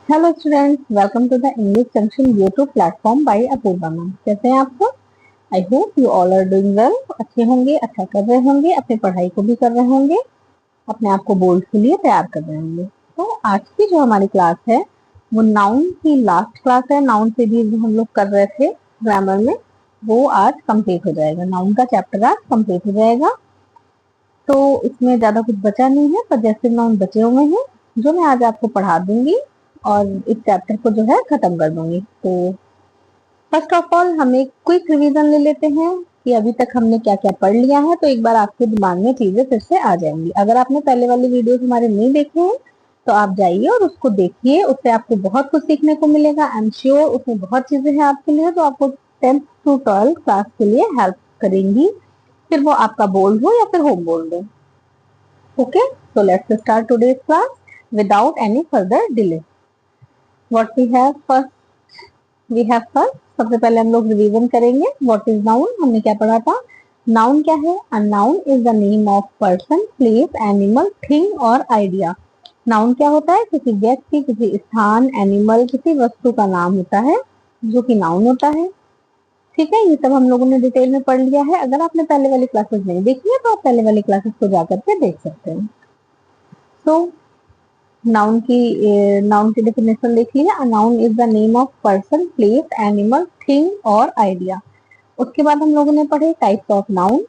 Hello students, welcome to the English junction YouTube platform by Apoorva ma'am. कैसे हैं आप सब? I hope you all are doing well. अच्छे होंगे, अच्छा कर रहे होंगे, अपनी पढ़ाई को भी कर रहे होंगे, अपने आप को बोर्ड के लिए तैयार कर रहे होंगे। तो आज की जो हमारी क्लास है वो नाउन की लास्ट क्लास है। नाउन सीरीज जो हम लोग कर रहे थे ग्रामर में, वो आज कंप्लीट हो जाएगा। नाउन का चैप्टर आज कंप्लीट हो जाएगा। तो इसमें ज्यादा कुछ बचा नहीं है, पर जैसे नाउन बचे हुए हैं जो मैं आज आपको पढ़ा दूंगी और इस चैप्टर को जो है खत्म कर दूंगी। तो फर्स्ट ऑफ ऑल हम एक क्विक रिवीजन ले लेते हैं कि अभी तक हमने क्या क्या पढ़ लिया है, तो एक बार आपके दिमाग में चीजें फिर से आ जाएंगी। अगर आपने पहले वाली वीडियोस हमारे नहीं देखे हैं तो आप जाइए और उसको देखिए, उससे आपको बहुत कुछ सीखने को मिलेगा। आई एम श्योर उसमें बहुत चीजें हैं आपके लिए जो आपको 10th to 12th क्लास के लिए हेल्प करेंगी, फिर वो आपका बोल्ड हो या फिर होम बोल्ड हो। Okay, so let's start today's class without any further delay. What we have first, सबसे पहले हम लोग रिवीजन करेंगे। What is noun? हमने क्या पढ़ा था? Noun क्या है? A noun is the name of person, place, animal, thing और idea. Noun क्या होता है? किसी व्यक्ति, किसी स्थान, एनिमल, किसी वस्तु का नाम होता है जो कि नाउन होता है। ठीक है, ये सब हम लोगों ने डिटेल में पढ़ लिया है। अगर आपने पहले वाली क्लासेस नहीं देखी है तो आप पहले वाली क्लासेस को जाकर के देख सकते हैं। तो नाउन की डेफिनेशन देख लिया। A noun is the name of person, place, animal, thing और आइडिया। उसके बाद हम लोगों ने पढ़े types of noun.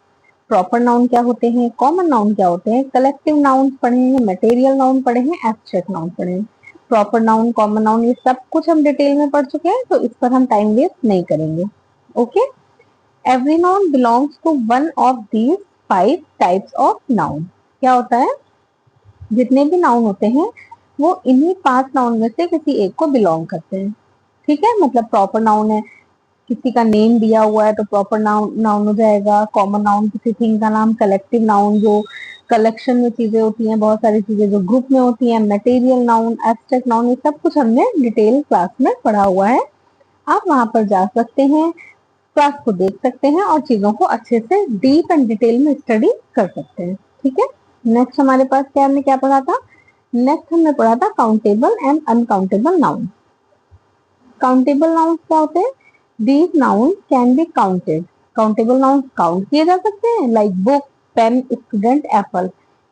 Proper noun क्या होते हैं, कॉमन नाउन क्या होते हैं, कलेक्टिव नाउन पढ़े हैं, मटेरियल नाउन पढ़े हैं, एब्स्ट्रैक्ट नाउन पढ़े हैं। प्रॉपर नाउन, कॉमन नाउन, ये सब कुछ हम डिटेल में पढ़ चुके हैं, तो इस पर हम टाइम वेस्ट नहीं करेंगे। Okay, every noun belongs to one of these 5 types of noun. क्या होता है, जितने भी नाउन होते हैं वो इन्हीं 5 नाउन में से किसी एक को बिलोंग करते हैं। ठीक है, मतलब प्रॉपर नाउन है, किसी का नेम दिया हुआ है तो प्रॉपर नाउन नाउन हो जाएगा। कॉमन नाउन किसी थिंग का नाम, कलेक्टिव नाउन जो कलेक्शन में चीजें होती हैं, बहुत सारी चीजें जो ग्रुप में होती हैं, मटेरियल नाउन, एब्स्ट्रैक्ट नाउन, ये सब कुछ हमने डिटेल क्लास में पढ़ा हुआ है। आप वहां पर जा सकते हैं, क्लास को देख सकते हैं और चीजों को अच्छे से डीप एंड डिटेल में स्टडी कर सकते हैं। ठीक है, नेक्स्ट हमारे पास क्या, हमने क्या पढ़ा था? नेक्स्ट हमने पढ़ा था countable and uncountable noun. Countable noun क्या होते हैं? These noun can be counted. Countable noun count किए जा सकते हैं, like book, pen, student, apple.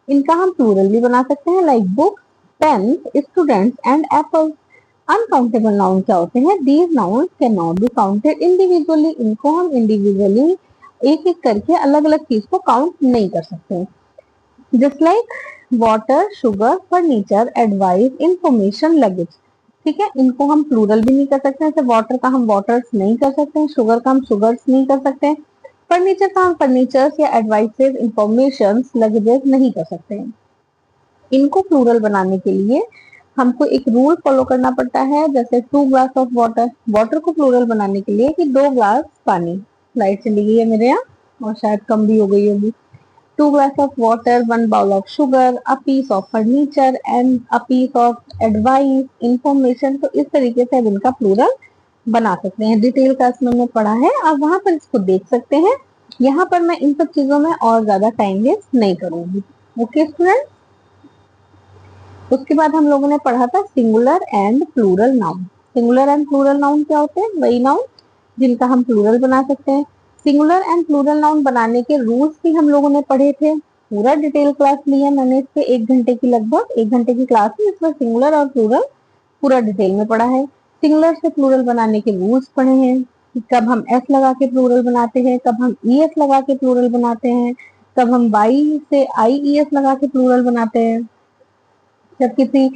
इनका हम प्लूरल भी बना सकते हैं, like book, pen, students and apple. Uncountable noun क्या होते हैं? These noun can not be counted individually. इनको हम इंडिविजुअली एक एक करके अलग अलग चीज को काउंट नहीं कर सकते। Just like water, sugar, furniture, advice, information, luggage. ठीक है, इनको हम प्लूरल भी नहीं कर सकते, जैसे वाटर का हम वाटर्स नहीं कर सकते, शुगर का हम शुगर्स नहीं कर सकते, फर्नीचर का हम फर्नीचर्स या एडवाइसेस, इंफॉर्मेशन, लगेजेस नहीं कर सकते। इनको प्लूरल बनाने के लिए हमको एक रूल फॉलो करना पड़ता है, जैसे 2 ग्लास ऑफ वाटर। वाटर को प्लूरल बनाने के लिए कि 2 ग्लास पानी। लाइट चली गई है मेरे यहाँ और शायद कम भी हो गई होगी। 2 glass of water, 1 bowl of sugar, a piece of furniture and a piece of advice, information। तो इस तरीके से अब इनका प्लूरल बना सकते हैं। डिटेल क्लास में हमने पढ़ा है, आप वहां पर इसको देख सकते हैं। यहाँ पर मैं इन सब चीजों में और ज्यादा टाइम वेस्ट नहीं करूंगी। ओके स्टूडेंट, उसके बाद हम लोगों ने पढ़ा था singular and plural noun. Singular and plural noun क्या होते हैं? वही नाउन जिनका हम प्लूरल बना सकते हैं। सिंगुलर एंड प्लूरल नाउन बनाने के रूल्स भी हम लोगों ने पढ़े थे। पूरा डिटेल क्लास लिया मैंने इस पे, 1 घंटे की, लगभग 1 घंटे की क्लास है, इसमें सिंगुलर और प्लूरल पूरा डिटेल में पढ़ा है। सिंगुलर से प्लूरल बनाने के रूल्स पढ़े हैं, कब हम एस लगा के प्लूरल बनाते हैं, कब हम ई एस लगा के प्लूरल बनाते हैं, कब हम वाई से आई ई एस लगा के प्लूरल बनाते हैं। जब किसी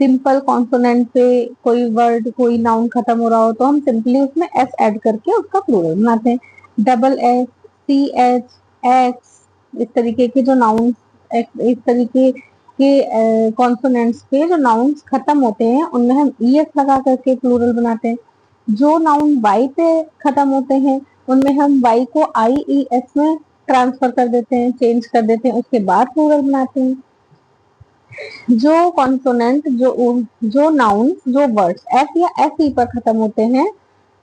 सिंपल कॉन्सोनेंट से कोई वर्ड, कोई नाउन खत्म हो रहा हो तो हम सिंपली उसमें एस ऐड करके उसका प्लूरल बनाते हैं। Double S, C H, X, इस तरीके के जो नाउन, इस तरीके के कॉन्सोनेंट्स पे जो नाउन्स खत्म होते हैं उनमें हम ई एस लगा करके प्लूरल बनाते हैं। जो नाउन वाई पे खत्म होते हैं उनमें हम वाई को आई ई एस में ट्रांसफर कर देते हैं, चेंज कर देते हैं, उसके बाद प्लूरल बनाते हैं। जो कॉन्सोनेंट, जो नाउन, जो वर्ड्स एफ या एफ ई पर खत्म होते हैं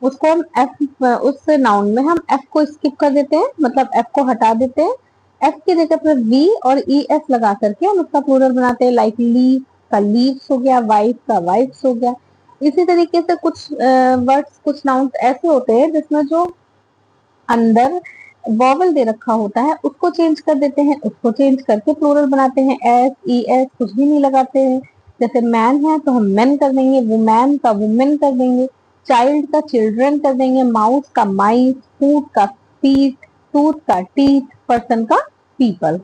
उसको हम एफ, उस नाउन में हम एफ को स्किप कर देते हैं, मतलब एफ को हटा देते हैं। एफ की जगह पर वी और ई एस लगा करके हम उसका प्लूरल बनाते हैं, लाइक लीव का लीव्स हो गया, वाइफ का वाइफ्स हो गया। इसी तरीके से कुछ वर्ड्स, कुछ नाउन्स ऐसे होते हैं जिसमें जो अंदर वॉवल दे रखा होता है उसको चेंज कर देते हैं, उसको चेंज करके प्लूरल बनाते हैं, एस ई एस कुछ भी नहीं लगाते हैं। जैसे मैन है तो हम मैन कर देंगे, वुमैन का वुमेन कर देंगे, चाइल्ड का चिल्ड्रन कर देंगे, माउस का माइस, फूड का फीट, टूथ का टीथ, पर्सन का पीपल।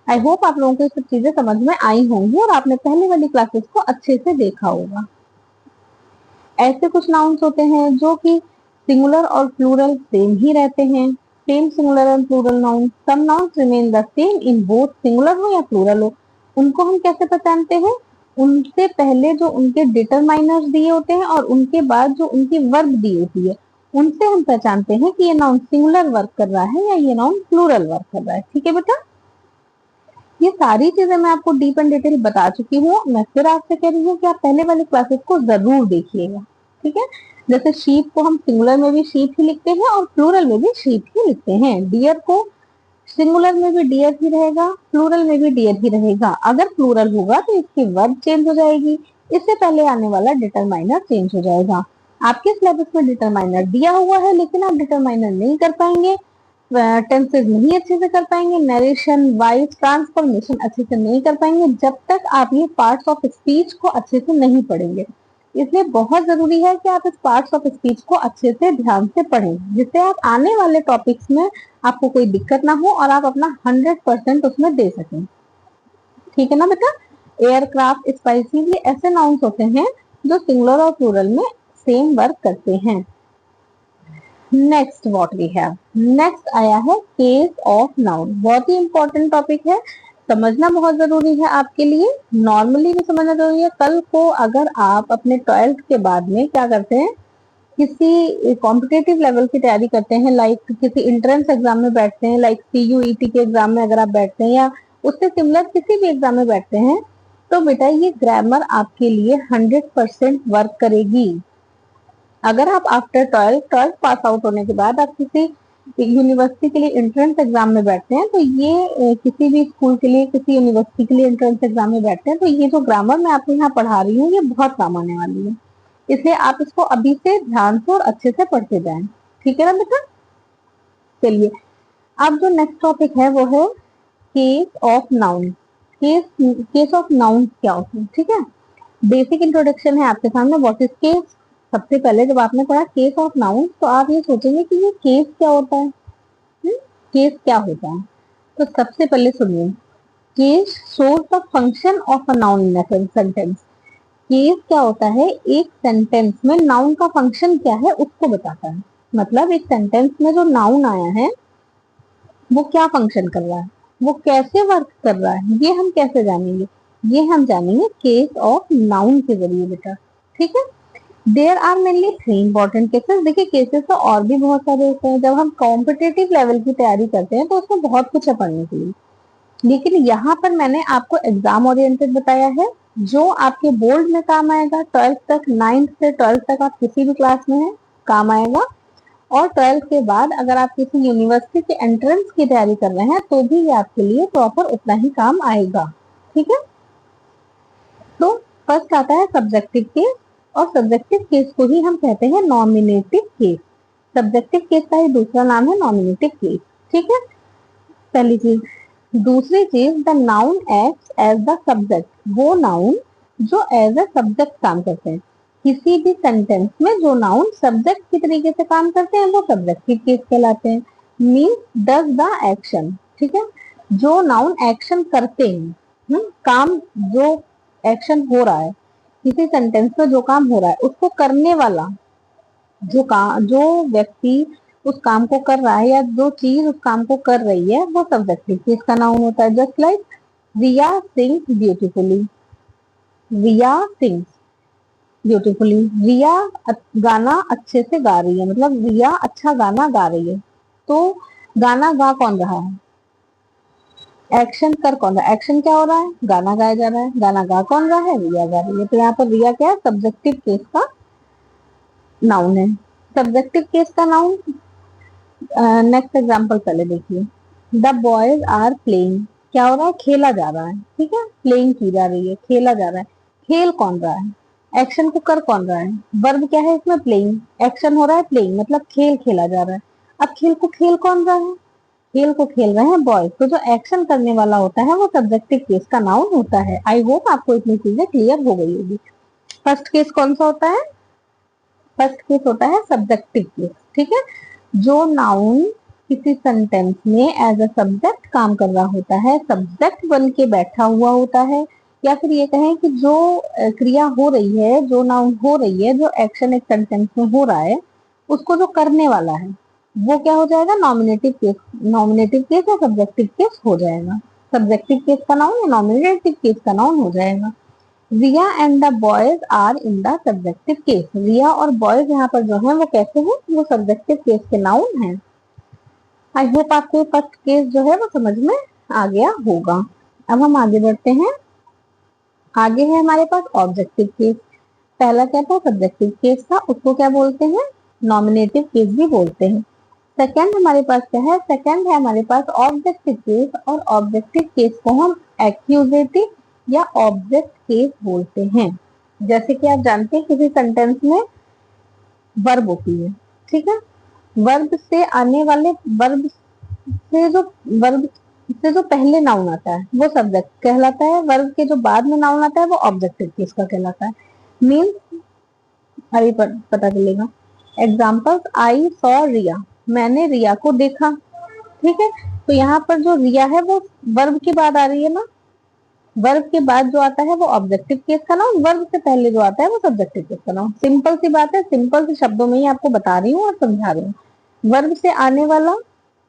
आई होप आप लोगों को ये सब चीजें समझ में आई होंगी और आपने पहले वाली क्लासेस को अच्छे से देखा होगा। ऐसे कुछ नाउन्स होते हैं जो कि सिंगुलर और प्लूरल सेम ही रहते हैं। Same singular and plural noun, some nouns remain the same in both singular हो या प्लूरल हो। उनको हम कैसे पहचानते हैं? उनसे पहले जो उनके डिटरमाइनर्स दिए होते हैं और उनके बाद जो उनकी वर्ब दी होती है, उनसे हम पहचानते हैं कि ये नाउन सिंगुलर वर्क कर रहा है या ये नाउन प्लूरल वर्क कर रहा है। ठीक है बेटा, ये सारी चीजें मैं आपको डीप एंड डिटेल बता चुकी हूँ। मैं फिर आपसे कह रही हूँ कि आप पहले वाले क्लासेस को जरूर देखिएगा। ठीक है, जैसे शीप को हम सिंगुलर में भी शीप ही लिखते हैं और प्लूरल में भी शीप ही लिखते हैं। डियर को सिंगुलर में भी डियर ही रहेगा, प्लूरल में भी डियर ही रहेगा। अगर प्लूरल होगा तो इसकी वर्ब चेंज हो जाएगी, इससे पहले आने वाला डिटरमाइनर चेंज हो जाएगा। आपके सिलेबस में डिटरमाइनर दिया हुआ है लेकिन आप डिटरमाइनर नहीं कर पाएंगे, टेंसेस नहीं अच्छे से कर पाएंगे, नरेशन वाइज ट्रांसफॉर्मेशन अच्छे से नहीं कर पाएंगे जब तक आप ये पार्ट्स ऑफ स्पीच को अच्छे से नहीं पढ़ेंगे। इसलिए बहुत जरूरी है कि आप इस पार्ट्स ऑफ स्पीच को अच्छे से ध्यान से पढ़ें, जिससे आप आने वाले टॉपिक्स में आपको कोई दिक्कत ना हो और आप अपना 100% उसमें दे सकें। ठीक है ना बेटा? एयरक्राफ्ट, स्पाइसी, ये ऐसे नाउन्स होते हैं जो सिंगुलर और प्लूरल में सेम वर्क करते हैं। Next what we have, next आया है केस ऑफ नाउन। बहुत ही इंपॉर्टेंट टॉपिक है, समझना बहुत जरूरी है आपके लिए, नॉर्मली भी समझना जरूरी है। कल को अगर आप अपने 12th के बाद में क्या करते हैं, किसी कॉम्पिटेटिव लेवल की तैयारी करते हैं, लाइक किसी एंट्रेंस एग्जाम में बैठते हैं, लाइक CUET के एग्जाम में अगर आप बैठते हैं या उससे सिमिलर किसी भी एग्जाम में बैठते हैं, तो बेटा ये ग्रामर आपके लिए 100% वर्क करेगी। अगर आप आफ्टर 12th पास आउट होने के बाद आप किसी यूनिवर्सिटी के लिए एंट्रेंस एग्जाम में बैठते हैं, तो ये किसी भी स्कूल के लिए, किसी यूनिवर्सिटी के लिए एंट्रेंस एग्जाम में बैठते हैं, तो ये जो ग्रामर मैं आपको यहाँ पढ़ा रही हूँ ये बहुत काम आने वाली है। इसलिए आप इसको अभी से ध्यान से और अच्छे से पढ़ते जाएं। ठीक है ना बेटा? चलिए, अब जो नेक्स्ट टॉपिक है वो है case of noun. Case of noun क्या होते हैं? ठीक है, बेसिक इंट्रोडक्शन है आपके सामने, व्हाट इज केस। सबसे पहले जब आपने पढ़ा केस ऑफ नाउन तो आप ये सोचेंगे कि ये केस क्या होता है, केस क्या होता है। तो सबसे पहले सुनिए, case shows the function of a noun in a sentence. Case क्या होता है, एक सेंटेंस में नाउन का फंक्शन क्या है उसको बताता है। मतलब एक सेंटेंस में जो नाउन आया है वो क्या फंक्शन कर रहा है, वो कैसे वर्क कर रहा है, ये हम कैसे जानेंगे? ये हम जानेंगे केस ऑफ नाउन के जरिए बेटा। ठीक है, there are mainly 3 important cases. देखिए केसेस तो और भी बहुत सारे होते हैं, जब हम कॉम्पिटेटिव लेवल की तैयारी करते हैं तो उसमें बहुत कुछ है पढ़ने के लिए, लेकिन यहाँ पर मैंने आपको एग्जाम ओरिएंटेड बताया है जो आपके बोर्ड में काम आएगा। 12th तक, 9th से 12th तक आप किसी भी क्लास में हैं काम आएगा, और 12th के बाद अगर आप किसी यूनिवर्सिटी के एंट्रेंस की तैयारी कर रहे हैं तो भी ये आपके लिए प्रॉपर उतना ही काम आएगा। ठीक है, तो फर्स्ट आता है सब्जेक्टिव केस, और सब्जेक्टिव केस को ही हम कहते हैं नॉमिनेटिव केस। सब्जेक्टिव केस का ही दूसरा नाम है नॉमिनेटिव केस। ठीक है, पहली चीज। दूसरी चीज, the noun acts as the subject. वो नाउन जो एज ए सब्जेक्ट काम करते हैं, किसी भी सेंटेंस में जो नाउन सब्जेक्ट की तरीके से काम करते हैं वो सब्जेक्टिव केस कहलाते हैं। Means does the action. ठीक है, जो नाउन एक्शन करते हैं, काम, जो एक्शन हो रहा है किसी सेंटेंस में, जो काम हो रहा है उसको करने वाला, जो व्यक्ति उस काम को कर रहा है या जो चीज उस काम को कर रही है वो सब्जेक्टिव केस का नाउन होता है। जस्ट लाइक रिया सिंग्स ब्यूटीफुली। रिया सिंग्स ब्यूटीफुली, रिया गाना अच्छे से गा रही है, मतलब रिया अच्छा गाना गा रही है। तो गाना गा कौन रहा है, एक्शन कर कौन रहा है, एक्शन क्या हो रहा है, गाना गाया जा रहा है। गाना गा कौन रहा है, रिया गा रही है। तो यहाँ पर रिया क्या है, सब्जेक्टिव केस का नाउन है। सब्जेक्टिव केस का नाउन, नेक्स्ट एग्जांपल पहले देखिए, द बॉयज आर प्लेइंग। क्या हो रहा है, खेला जा रहा है। ठीक है, प्लेइंग की जा रही है, खेला जा रहा है। खेल कौन रहा है, एक्शन को कर कौन रहा है? वर्ब क्या है इसमें? प्लेइंग। एक्शन हो रहा है प्लेइंग, मतलब खेल खेला जा रहा है। अब खेल को खेल कौन रहा है? खेल को खेल रहे हैं बॉयज। तो जो एक्शन करने वाला होता है वो सब्जेक्टिव केस का नाउन होता है। आई होप आपको इतनी चीजें क्लियर हो गई होगी। फर्स्ट केस कौन सा होता है? फर्स्ट केस होता है सब्जेक्टिव केस। ठीक है, जो नाउन किसी सेंटेंस में एज अ सब्जेक्ट काम कर रहा होता है, सब्जेक्ट बन के बैठा हुआ होता है, या फिर ये कहें कि जो क्रिया हो रही है, जो नाउन हो रही है, जो एक्शन एक सेंटेंस में हो रहा है, उसको जो करने वाला है वो क्या हो जाएगा? Nominative case. नॉमिनेटिव केस या सब्जेक्टिव केस हो जाएगा। सब्जेक्टिव केस का नाउन या नॉमिनेटिव केस का नाउन हो जाएगा। Riya and the boys are in the subjective case. Riya और बॉयज यहाँ पर जो है वो कैसे हैं? वो सब्जेक्टिव केस के नाउन हैं। आई होप आपको फर्स्ट केस जो है वो समझ में आ गया होगा। अब हम आगे बढ़ते हैं। आगे है हमारे पास ऑब्जेक्टिव केस। पहला क्या था? सब्जेक्टिव केस था, उसको क्या बोलते हैं? नॉमिनेटिव केस भी बोलते हैं। सेकंड हमारे पास क्या है? सेकंड है हमारे पास ऑब्जेक्टिव केस, और ऑब्जेक्टिव केस को हम एक्यूजेटिव या ऑब्जेक्ट केस बोलते हैं। जैसे कि आप जानते हैं किसी सेंटेंस में वर्ब होती है, ठीक है, वर्ब से आने वाले वर्ब से जो वर्ब से जो पहले नाउन आता है वो सब्जेक्ट कहलाता है, वर्ब के जो बाद में नाउन आता है वो ऑब्जेक्टिव केस का कहलाता है। मीन्स अभी पता चलेगा। एग्जाम्पल्स, आई सॉ रिया, मैंने रिया को देखा। ठीक है, तो यहाँ पर जो रिया है वो वर्ब के बाद आ रही है ना, वर्ब के बाद जो आता है वो ऑब्जेक्टिव केस का नाउन, वर्ब से पहले जो आता है वो सब्जेक्टिव केस का नाउन। सिंपल सी बात है, सिंपल से शब्दों में ही आपको बता रही हूँ और समझा रही हूँ। वर्ब से आने वाला,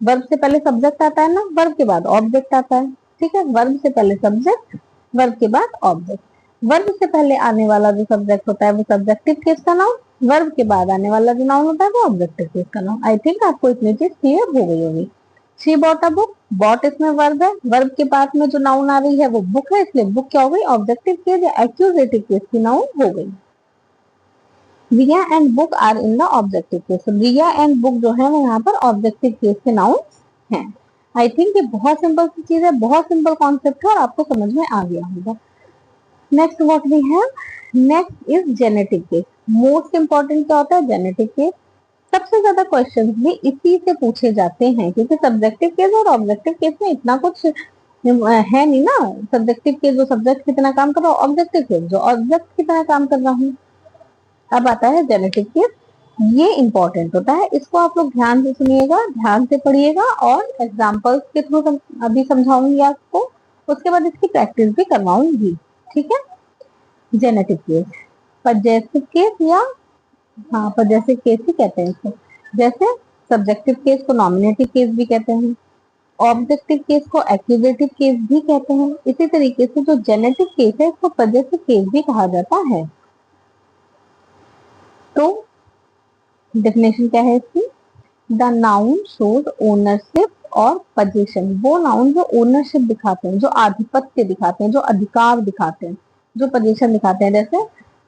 वर्ब से पहले सब्जेक्ट आता है ना, वर्ब के बाद ऑब्जेक्ट आता है। ठीक है, वर्ब से पहले सब्जेक्ट, वर्ब के बाद ऑब्जेक्ट। वर्ब से पहले आने वाला जो सब्जेक्ट होता है वो सब्जेक्टिव केस का नाउन, वर्ब के बाद आने वाला जो नाउन होता है वो ऑब्जेक्टिव केस का नाउन। आई थिंक आपको इतनी चीज क्लियर हो गई होगी। She bought a book, bought इसमें वर्ब है, वर्ब के बाद में जो नाउन आ रही है वो बुक है, इसलिए बुक क्या हो गई? ऑब्जेक्टिव केस या एक्यूजेटिव केस की नाउन हो गई। Riya and book are in the objective case. Riya and book जो है वो यहाँ पर ऑब्जेक्टिव केस के नाउन हैं। आई थिंक ये बहुत सिंपल सी चीज है, बहुत सिंपल कॉन्सेप्ट है और आपको समझ में आ गया होगा। Next what we have, next is genitive case. Most important क्या होता है? Genitive case. सबसे ज्यादा क्वेश्चन भी इसी से पूछे जाते हैं, क्योंकि सब्जेक्टिव केस और ऑब्जेक्टिव केस में इतना कुछ है नहीं ना। सब्जेक्टिव केस जो सब्जेक्ट कितना काम कर रहा है, ऑब्जेक्टिव केस जो ऑब्जेक्ट कितना काम कर रहा हूँ। अब आता है जेनेटिव केस, ये इंपॉर्टेंट होता है, इसको आप लोग ध्यान से सुनिएगा, ध्यान से पढ़िएगा और एग्जाम्पल्स के थ्रू अभी समझाऊंगी आपको, उसके बाद इसकी प्रैक्टिस भी करवाऊंगी। ठीक है, जेनेटिव केस, पजेसिव केस या हाँ पजेसिव केस ही कहते हैं इसको। जैसे सब्जेक्टिव केस को नॉमिनेटिव केस भी कहते हैं, ऑब्जेक्टिव केस को एक्यूजेटिव केस भी कहते हैं। इसी तरीके से जो जेनेटिव केस है इसको पजेसिव केस भी कहा जाता है। तो डेफिनेशन क्या है इसकी? द नाउन शोज ओनरशिप और पोजीशन। वो नाउन जो ओनरशिप दिखाते हैं, जो आधिपत्य दिखाते हैं, जो अधिकार दिखाते हैं, जो पोजीशन दिखाते हैं। जैसे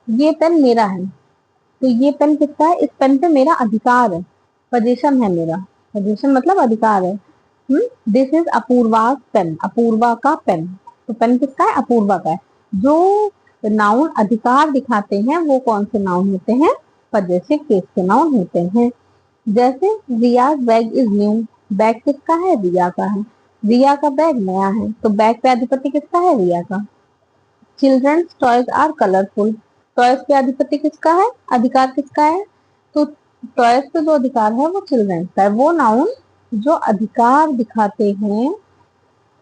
ये पेन मेरा है, तो ये पेन किसका है? इस पेन पे मेरा अधिकार है, पोजीशन है मेरा। पोजीशन मतलब अधिकार है। This is Apoorva pen, Apoorva का पेन। तो पेन किसका है? अपूर्वा का है। जो नाउन अधिकार दिखाते हैं वो कौन से नाउन होते हैं? पजेसिव केस के नाउन होते हैं। जैसे रियाज बैग इज न्यू, बैग किसका है? रिया का है। रिया का बैग नया है, तो बैग पे अधिपति किसका है? रिया का। Children's toys are colourful, toys पे अधिपति किसका है? अधिकार किसका है? तो टॉयज पे जो अधिकार है वो चिल्ड्रंस का है। वो नाउन जो अधिकार दिखाते हैं,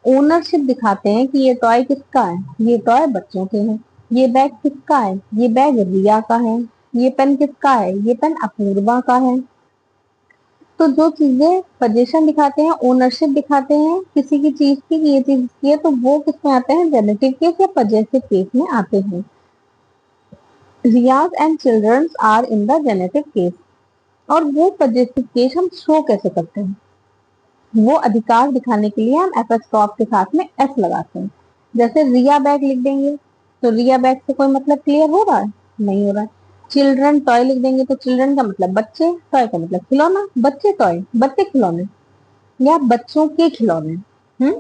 ओनरशिप दिखाते हैं कि ये टॉय किसका है, ये टॉय बच्चों के हैं। ये बैग किसका है? ये बैग रिया का है। ये पेन किसका है? ये पेन अपूर्वा का है। तो जो चीजें पोजीशन दिखाते हैं, ओनरशिप दिखाते हैं किसी की चीज की, ये चीज की है, तो वो किसमें आते हैं? जेनेटिव केस या पजेसिव केस में आते हैं। Riya's and children's are in the genitive case. और वो पजेसिव केस हम शो कैसे करते हैं? वो अधिकार दिखाने के लिए हम एपोस्ट्रोफ के साथ में एस लगाते हैं। जैसे रिया बैग लिख देंगे तो रिया बैग से कोई मतलब क्लियर हो रहा है? नहीं हो रहा है। चिल्ड्रन टॉय लिख देंगे तो चिल्ड्रन का मतलब बच्चे, टॉय का मतलब खिलौना, बच्चे टॉय, बच्चे खिलौने या बच्चों के खिलौने।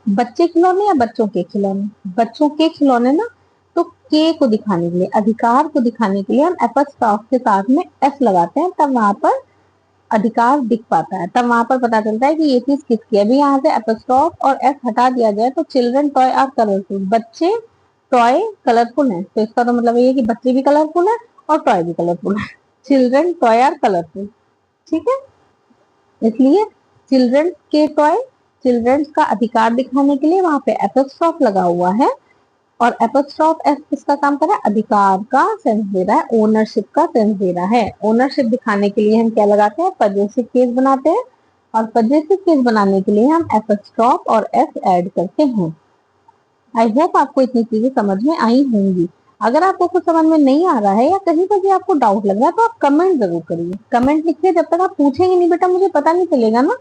बच्चे खिलौने या बच्चों के खिलौने? बच्चों के खिलौने ना। तो के को दिखाने के लिए, अधिकार को दिखाने के लिए हम एपोस्ट्रोफ के साथ में एस लगाते हैं, तब वहां पर अधिकार दिख पाता है, तब वहां पर पता चलता है कि ये चीज किसकी है। अभी यहाँ से एपोस्ट्रोफ और एस हटा दिया जाए तो चिल्ड्रन टॉय आर कलरफुल, बच्चे टॉय कलरफुल है, तो इसका तो मतलब ये है कि बच्चे भी कलरफुल है और टॉय भी कलरफुल है। चिल्ड्रन टॉय आर कलरफुल, ठीक है। इसलिए चिल्ड्रन के टॉय, चिल्ड्रन का अधिकार दिखाने के लिए वहां पे एपोस्ट्रोफ लगा हुआ है, और एपोस्ट्रोफ एस किसका काम कर रहा है, अधिकार का सेंस दे रहा है, ओनरशिप का सेंस दे रहा है। ओनरशिप दिखाने के लिए हम क्या लगाते हैं, पजेसिव केस बनाते हैं, और पजेसिव केस बनाने के लिए हम एपोस्ट्रोफ और एस ऐड करते हैं। आई होप आपको इतनी चीजें समझ में आई होंगी। अगर आपको कुछ समझ में नहीं आ रहा है या कहीं पर भी आपको डाउट लग रहा है तो आप कमेंट जरूर करिए, कमेंट लिखिए। जब तक आप पूछेंगे नहीं बेटा मुझे पता नहीं चलेगा ना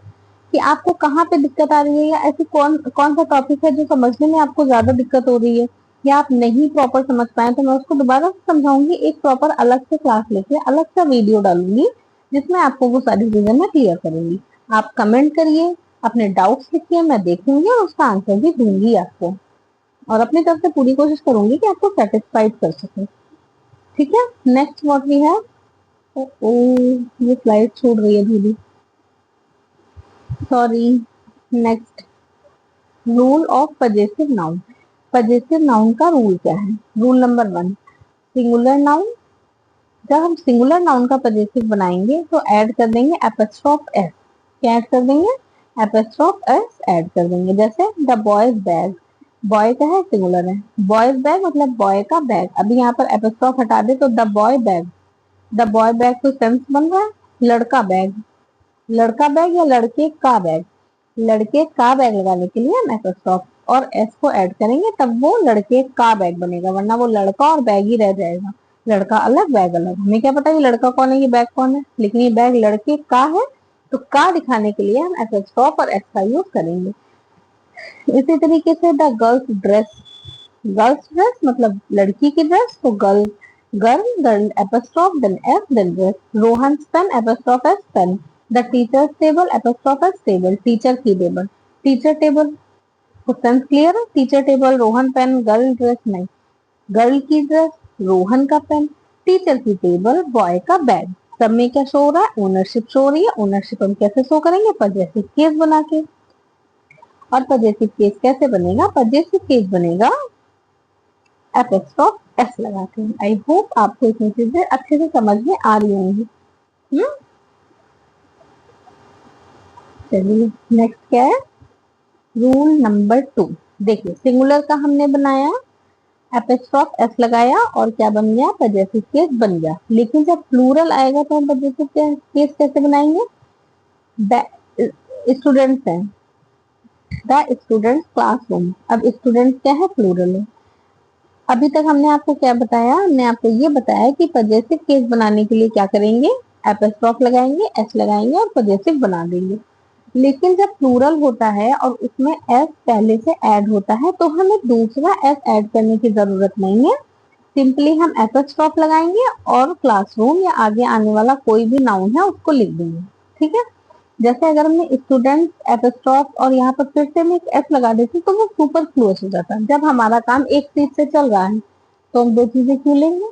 कि आपको कहाँ पे दिक्कत आ रही है, या ऐसी कौन कौन सा टॉपिक है जो समझने में आपको ज्यादा दिक्कत हो रही है, या आप नहीं प्रॉपर समझ पाए, तो मैं उसको दोबारा समझाऊंगी, एक प्रॉपर अलग से क्लास लेके अलग सा वीडियो डालूंगी जिसमें आपको वो सारी चीजें मैं क्लियर करूंगी। आप कमेंट करिए, अपने डाउट्स लिखिए, मैं देखूंगी और उसका आंसर भी दूंगी आपको, और अपनी तरफ से पूरी कोशिश करूंगी कि आपको सेटिस्फाइड कर सके, ठीक है। नेक्स्ट व्हाट वी हैव, ओ ये स्लाइड छूट रही है दीदी, sorry. Next, rule of possessive noun. Possessive noun का रूल क्या है? रूल नंबर 1, सिंगुलर नाउन, जब हम सिंगुलर नाउन का पजेसिव बनाएंगे तो ऐड कर देंगे एपोस्ट्रोफ एस। क्या ऐड कर देंगे? एपोस्ट्रोफ एस ऐड कर देंगे। जैसे द बॉयज बैग, बॉय का है, सिंगुलर है, बॉयज बैग मतलब बॉय का बैग। अभी यहाँ पर एपोस्ट्रोफ हटा दे तो the boy bag, the boy bag तो सेंस बन रहा है, लड़का बैग, लड़का बैग या लड़के का बैग, लड़के का बैग लगाने के लिए हम एपोस्ट्रोफ और एस को ऐड करेंगे, तब वो लड़के का बैग बनेगा, वरना वो लड़का और बैग ही रह जाएगा, लड़का अलग बैग अलग। हमें क्या पता ये लड़का कौन है ये बैग कौन है, लेकिन ये बैग लड़के का है, तो का दिखाने के लिए हम एपोस्ट्रोफ और एस का यूज करेंगे। इसी तरीके से the girl's dress, girl's dress मतलब लड़की की ड्रेस, तो girl, girl, girl apostrophe then s then dress. Rohan pen apostrophe s pen. The teacher's table apostrophe s table, teacher की table, teacher table. Question clear है? Teacher table, Rohan pen, girl dress नहीं, girl की dress, Rohan का pen, teacher की table, boy का bag. सब में क्या शो हो रहा है? ओनरशिप शो हो रही है। ओनरशिप हम कैसे शो करेंगे? पजेसिव केस बना के। और पजेसिव केस कैसे बनेगा? पजेसिव केस बनेगा एपोस्ट्रोफ एस लगा के। आई होप आपको इतनी चीजें अच्छे से समझ में आ रही होंगी। चलिए नेक्स्ट क्या है, रूल नंबर 2। देखिए सिंगुलर का हमने बनाया, एपोस्ट्रोफ एस लगाया और क्या बन गया? पजेसिव केस बन गया। लेकिन जब प्लूरल आएगा तो हम पजेसिव केस कैसे बनाएंगे? स्टूडेंट्स हैं, द स्टूडेंट्स क्लासरूम। अब स्टूडेंट्स क्या है? प्लूरल है। अभी तक हमने आपको क्या बताया? हमने आपको ये बताया कि पजेसिव केस बनाने के लिए क्या करेंगे? एपोस्ट्रोफ लगाएंगे, एस लगाएंगे और पजेसिव बना देंगे। लेकिन जब प्लूरल होता है और उसमें एस पहले से ऐड होता है तो हमें दूसरा एस ऐड करने की जरूरत नहीं है। सिंपली हम एपोस्ट्रोफ लगाएंगे और क्लासरूम या आगे आने वाला कोई भी नाउन है उसको लिख देंगे, ठीक है। जैसे अगर हमने स्टूडेंट एपोस्ट्रोफ और यहाँ पर फिर से मैं एक एस लगा देती तो वो सुपर क्लोज हो जाता। जब हमारा काम एक चीज से चल रहा है तो हम दो चीजें क्यों लेंगे?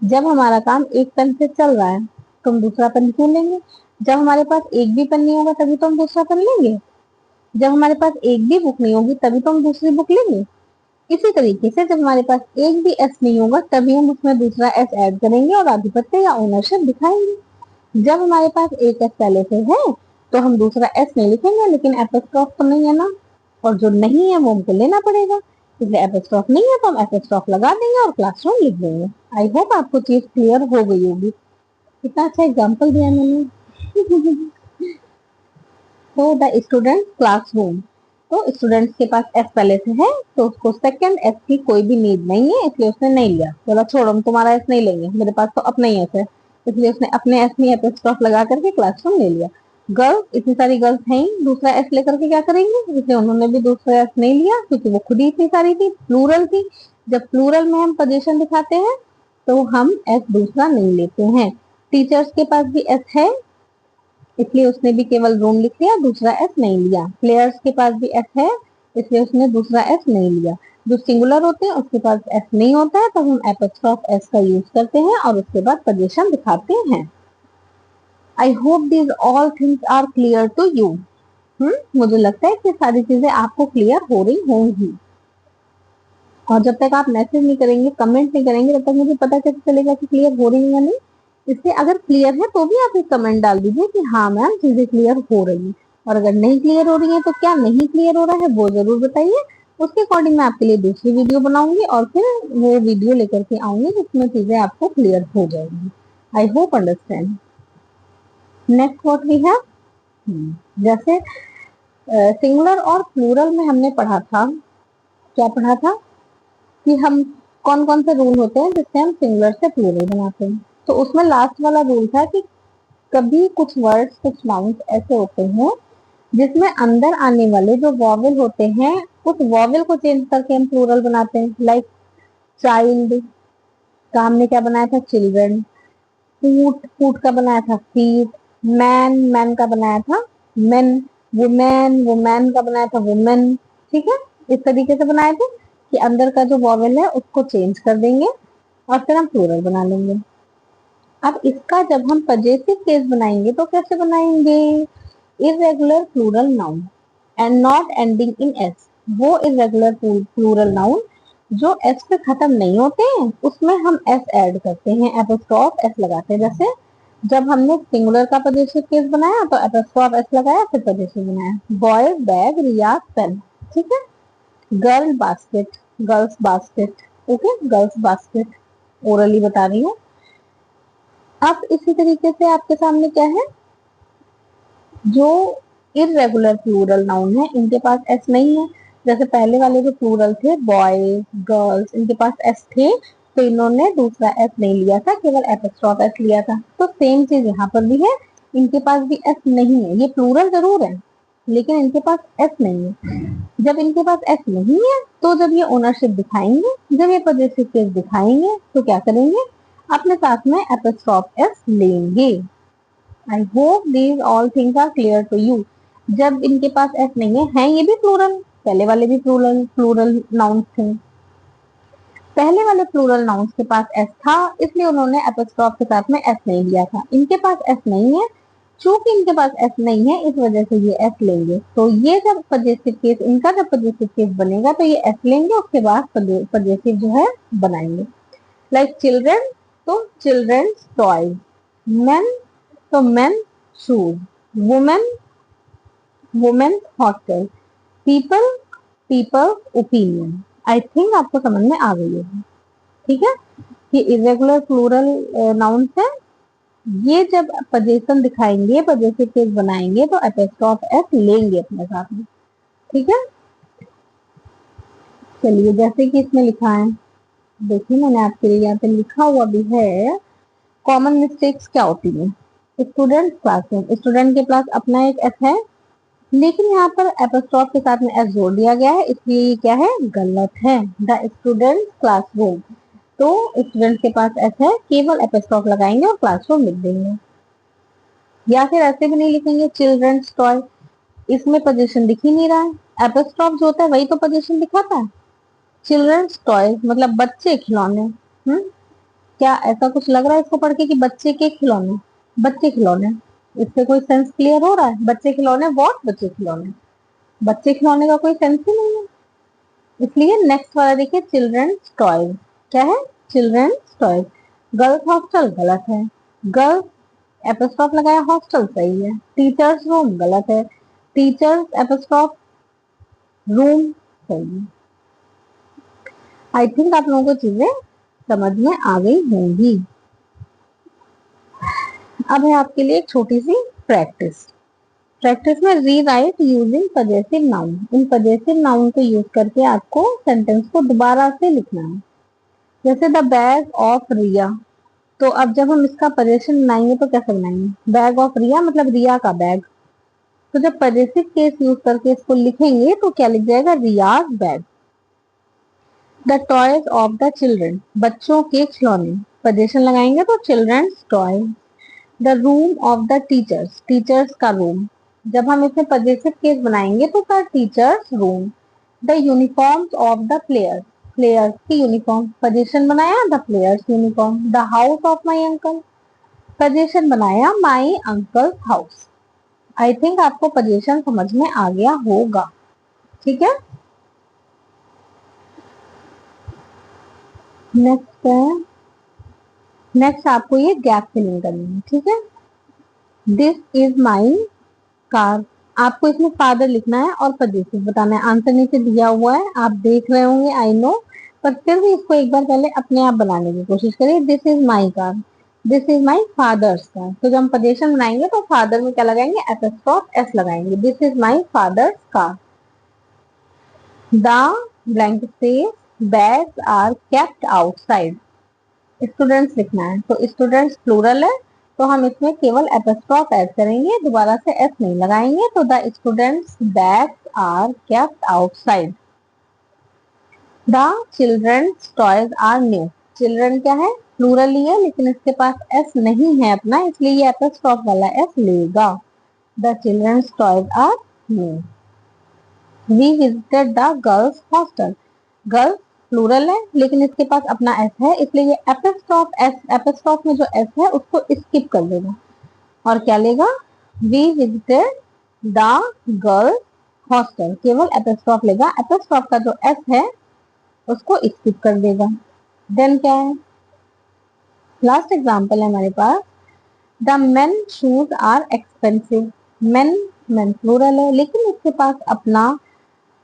जब हमारा काम एक पेन से चल रहा है तो हम दूसरा पेन क्यों लेंगे? जब हमारे पास एक भी पेन नहीं होगा तभी तो हम दूसरा पेन लेंगे। जब हमारे पास एक भी बुक नहीं होगी तभी तो हम दूसरी बुक लेंगे। इसी तरीके से जब हमारे पास एक भी एस नहीं होगा तभी हम उसमें दूसरा एस ऐड करेंगे और आधिपत्य या ओनरशिप दिखाएंगे। जब हमारे पास एक एस पहले से है तो हम दूसरा एस नहीं लिखेंगे, लेकिन एपोस्ट्रोफ तो नहीं है ना, और जो नहीं है वो हमको लेना पड़ेगा। इसलिए एपोस्ट्रोफ नहीं है तो हम एपोस्ट्रोफ लगा देंगे और क्लासरूम लिख देंगे। आई होप आपको चीज क्लियर हो गई होगी। कितना अच्छा एग्जाम्पल दिया मैंने। तो द स्टूडेंट क्लासरूम, तो स्टूडेंट्स के पास एस पहले से है तो उसको सेकंड एस की कोई भी नीड नहीं है, इसलिए उसने नहीं लिया। बोला छोड़ो हम तुम्हारा एस नहीं लेंगे, मेरे पास तो अपना ही एस है, इसलिए उसने अपने एस में एपोस्ट्रोफ लगा करके क्लासरूम ले लिया। गर्ल्स, इतनी सारी गर्ल्स हैं, दूसरा एस लेकर के क्या करेंगे? इसलिए उन्होंने भी दूसरा एस नहीं लिया क्योंकि वो खुद ही इतनी सारी थी, प्लूरल थी। जब प्लूरल में हम पोजीशन दिखाते हैं तो हम एस दूसरा नहीं लेते हैं। टीचर्स के पास भी एस है इसलिए उसने भी केवल रूम लिख लिया, दूसरा एस नहीं लिया। प्लेयर्स के पास भी एस है इसलिए उसने दूसरा एस नहीं लिया। जो सिंगुलर होते हैं उसके पास एस नहीं होता है, तब हम एपोस्ट्रोफ एस का यूज करते हैं और उसके बाद पोजीशन दिखाते हैं। I hope this all things are clear to you. मुझे लगता है कि सारी चीजें आपको क्लियर हो रही होंगी। और जब तक आप मैसेज नहीं करेंगे, कमेंट नहीं करेंगे, तब तक मुझे पता कैसे चलेगा कि क्लियर हो रही है या नहीं। इसलिए अगर क्लियर है तो भी आप एक कमेंट डाल दीजिए कि हाँ मैम चीजें क्लियर हो रही है। और अगर नहीं क्लियर हो रही है तो क्या नहीं क्लियर हो रहा है वो जरूर बताइए। उसके अकॉर्डिंग मैं आपके लिए दूसरी वीडियो बनाऊंगी और फिर वो वीडियो लेकर के आऊंगी जिसमें चीजें आपको क्लियर हो जाएंगी। I hope understand. Next what we have, जैसे सिंगुलर और प्लूरल में हमने पढ़ा था, क्या पढ़ा था कि हम कौन कौन से रूल होते हैं जिससे हम सिंगुलर से प्लूरल बनाते हैं। तो उसमें लास्ट वाला रूल था कि कभी कुछ वर्ड्स, कुछ नाउन्स ऐसे होते हैं जिसमें अंदर आने वाले जो वॉवेल होते हैं उस वॉवेल को चेंज करके हम प्लूरल बनाते हैं। लाइक चाइल्ड का हमने क्या बनाया था, चिल्ड्रन। फूट, फूट का बनाया था फीट। मैन, मैन का बनाया था मेन। वुमेन, वुमेन का बनाया था वुमेन। ठीक है, इस तरीके से बनाए थे कि अंदर का जो वॉवेल है उसको चेंज कर देंगे और फिर हम प्लूरल बना लेंगे। अब इसका जब हम पजेसिव केस बनाएंगे तो कैसे बनाएंगे, irregular plural noun and not ending in S. वो इरेगुलर प्लूरल नाउन जो एस पे खत्म नहीं होते हैं उसमें हम एस ऐड करते हैं, एपोस्ट्रोफ एस लगाते हैं। जैसे जब हमने सिंगुलर का पजेसिव केस बनाया तो एपोस्ट्रोफ एस लगाया, फिर पजेसिव बनाया। बॉयज बैग, रिया पेन। ठीक है, girl basket, girls basket. Okay, girls basket orally बता रही हूँ। अब इसी तरीके से आपके सामने क्या है, जो इरेगुलर प्लूरल नाउन है इनके पास एस नहीं है। जैसे पहले वाले जो प्लूरल थे बॉयज, गर्ल्स, इनके पास एस थे तो इन्होंने दूसरा एस नहीं लिया था, केवल एपोस्ट्रोफ एस लिया था। तो सेम चीज यहाँ पर भी है, इनके पास भी एस नहीं है। ये प्लूरल जरूर है लेकिन इनके पास एस नहीं है। जब इनके पास एस नहीं है तो जब ये ओनरशिप दिखाएंगे, जब ये पॉजिटिव केस दिखाएंगे तो क्या करेंगे, अपने साथ में एपोस्ट्रोफ एस लेंगे। I hope these all things are clear to you. जब इनके पास एस नहीं है ये भी प्लूरल, पहले वाले भी प्लूरल प्लूरल नाउन्स थे। पहले वाले प्लूरल नाउन्स के पास एस था इसलिए उन्होंने एपोस्ट्रोफ के साथ में एस नहीं लिया था। इनके पास एस नहीं है, चूंकि इनके पास एस नहीं है इस वजह से ये एस लेंगे। तो ये जब पजेसिव केस, इनका जब पजेसिव केस बनेगा तो ये एस लेंगे, उसके बाद पजेसिव जो है बनाएंगे। लाइक चिल्ड्रन तो चिल्ड्रंस टॉयज, मेन तो main shoes, women women hostel, people people opinion. आई थिंक आपको समझ में आ गई होगी। ठीक है, ये इरेगुलर प्लूरल नाउन्स है। ये जब पजेशन दिखाएंगे, पजेसिव केस बनाएंगे तो एपोस्ट्रोफ एस लेंगे अपने साथ में। ठीक है, चलिए जैसे कि इसमें लिखा है, देखिए मैंने आपके लिए यहाँ पे लिखा हुआ भी है कॉमन मिस्टेक्स क्या होती है। स्टूडेंट क्लासरूम, स्टूडेंट के पास अपना एक एस है लेकिन यहाँ पर एपोस्ट्रोफ के साथ में एस जोड़ दिया गया है इसलिए ये क्या है, गलत है। द स्टूडेंट क्लासरूम, तो स्टूडेंट के पास एस है, केवल एपोस्ट्रोफ लगाएंगे और क्लासरूम लिख देंगे। या फिर ऐसे भी नहीं लिखेंगे चिल्ड्रंस टॉय, इसमें पोजीशन दिख ही नहीं रहा है। एपोस्ट्रोफ जो होता है वही तो पोजीशन दिखाता है। चिल्ड्रंस टॉय मतलब बच्चे खिलौने। क्या ऐसा कुछ लग रहा है इसको पढ़ के कि बच्चे के खिलौने, बच्चे खिलौने, इससे कोई सेंस क्लियर हो रहा है? बच्चे खिलौने, व्हाट बच्चे खिलौने, बच्चे खिलौने का कोई सेंस ही नहीं है। इसलिए नेक्स्ट वाला देखिए चिल्ड्रंस टॉयज, क्या है, चिल्ड्रंस टॉयज। गर्ल्स हॉस्टल गलत है, गर्ल्स एपोस्ट्रोफ लगाया हॉस्टल सही है। टीचर्स रूम गलत है, टीचर्स एपोस्ट्रोफ रूम सही है। आई थिंक आप लोगों को चीजें समझ में आ गई होंगी। अब है आपके लिए एक छोटी सी प्रैक्टिस। प्रैक्टिस में रीराइट यूजिंग पजेसिव नाउन। इन पजेसिव नाउन को यूज करके आपको सेंटेंस को दोबारा से लिखना है। जैसे द बैग ऑफ रिया, तो अब जब हम इसका पजेशन बनाएंगे तो कैसे बनाएंगे, बैग ऑफ रिया मतलब रिया का बैग। तो जब पजेसिव केस यूज करके इसको लिखेंगे तो क्या लिख जाएगा, Riya's bag. The toys of the children, बच्चों के खिलौने, पजेशन लगाएंगे तो children's toy. The room of the teachers, teachers का रूम। जब हम इसमें पजेसिव केस बनाएंगे तो the teachers' room. The uniforms of the players, players की यूनिफॉर्म। पोजीशन बनाया the players' uniform. The house of my uncle, position बनाया my uncle house. I think आपको पोजीशन समझ में आ गया होगा। ठीक है, नेक्स्ट है, नेक्स्ट आपको ये गैप फिलिंग करनी है। ठीक है, दिस इज माई कार, आपको इसमें फादर लिखना है और पोजीशन बताना है। आंसर नीचे दिया हुआ है, आप देख रहे होंगे, आई नो, पर फिर भी इसको एक बार पहले अपने आप बनाने की कोशिश करिए। This is my car, this is my father's car. तो जब हम पोजीशन बनाएंगे तो फादर में क्या लगाएंगे, एपोस्ट्रोफ एस लगाएंगे। This is my father's car. The blank space bags are kept outside, students लिखना है, तो स्टूडेंट्स प्लूरल है, तो हम इसमें केवल एपोस्ट्रोफ ऐड करेंगे, दोबारा से एस नहीं लगाएंगे। तो the students bags are kept outside. The children's toys are new, children क्या है, प्लूरल ही है, लेकिन इसके पास एस नहीं है अपना, इसलिए ये एपोस्ट्रोफ वाला एस लेगा। The children's toys are new. We visited the girls hostel, girls plural है, लेकिन इसके पास अपना एस है, इसलिए ये एपोस्ट्रोफ एस, एपोस्ट्रोफ में जो एस है उसको स्किप कर देगा और क्या लेगा, we visited the girls hostel, केवल एपोस्ट्रोफ लेगा। एपोस्ट्रोफ का जो एस है उसको स्किप कर देगा। देन क्या है, लास्ट एग्जाम्पल है हमारे पास, the men shoes are expensive, men men plural है, लेकिन इसके पास अपना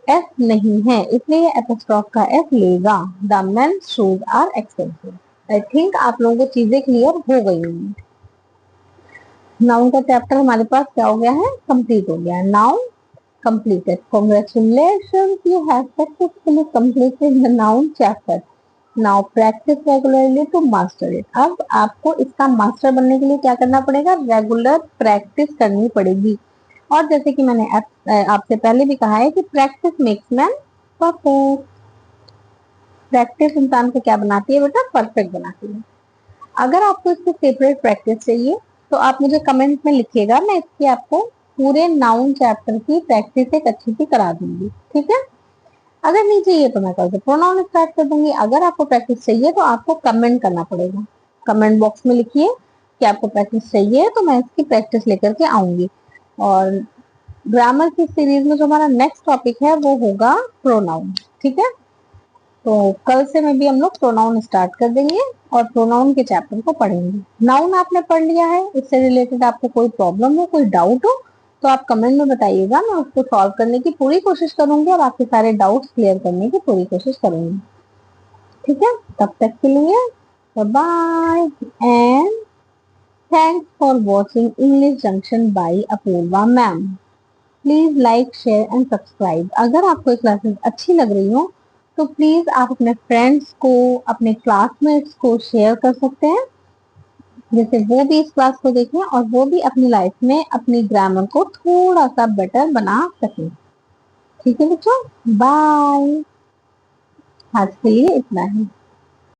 एस नहीं है, इसलिए एपोस्ट्रोफ का एस लेगा। The men shoes are expensive. I think आप लोगों को चीजें क्लियर हो गई होंगी। नाउन का चैप्टर हमारे पास क्या हो गया है, कंप्लीट हो गया है। Noun completed. Congratulations, you have successfully completed the noun chapter. Now practice regularly to master it. अब आपको इसका मास्टर बनने के लिए क्या करना पड़ेगा, रेगुलर प्रैक्टिस करनी पड़ेगी। और जैसे कि मैंने आपसे पहले भी कहा है कि practice makes man perfect. Practice इंसान को क्या बनाती है बेटा, परफेक्ट बनाती है। अगर आपको इसकी सेपरेट प्रैक्टिस चाहिए तो आप मुझे कमेंट में लिखिएगा, मैं इसकी आपको पूरे नाउन चैप्टर की प्रैक्टिस एक अच्छी सी करा दूंगी। ठीक है, अगर नहीं चाहिए तो मैं कल से प्रोनाउन स्टार्ट कर दूंगी। अगर आपको प्रैक्टिस चाहिए तो आपको कमेंट करना पड़ेगा, कमेंट बॉक्स में लिखिए कि आपको प्रैक्टिस चाहिए, तो मैं इसकी प्रैक्टिस लेकर के आऊंगी। और ग्रामर की सीरीज में जो हमारा नेक्स्ट टॉपिक है वो होगा प्रोनाउन। ठीक है, तो कल से मैं भी हम लोग प्रोनाउन स्टार्ट कर देंगे और प्रोनाउन के चैप्टर को पढ़ेंगे। नाउन आपने पढ़ लिया है, इससे रिलेटेड आपको कोई प्रॉब्लम हो, कोई डाउट हो तो आप कमेंट में बताइएगा, मैं उसको सॉल्व करने की पूरी कोशिश करूंगी और आपके सारे डाउट्स क्लियर करने की पूरी कोशिश करूंगी। ठीक है, तब तक के लिए bye and thanks for watching English junction by Apoorva ma'am. Please like share and subscribe. अगर आपको ये क्लासेस अच्छी लग रही हो तो प्लीज आप अपने फ्रेंड्स को, अपने क्लासमेट्स को शेयर कर सकते हैं, जैसे वो भी इस क्लास को देखें और वो भी अपनी लाइफ में अपनी ग्रामर को थोड़ा सा बेटर बना सके। ठीक है बच्चों, बाय, आज के लिए इतना ही।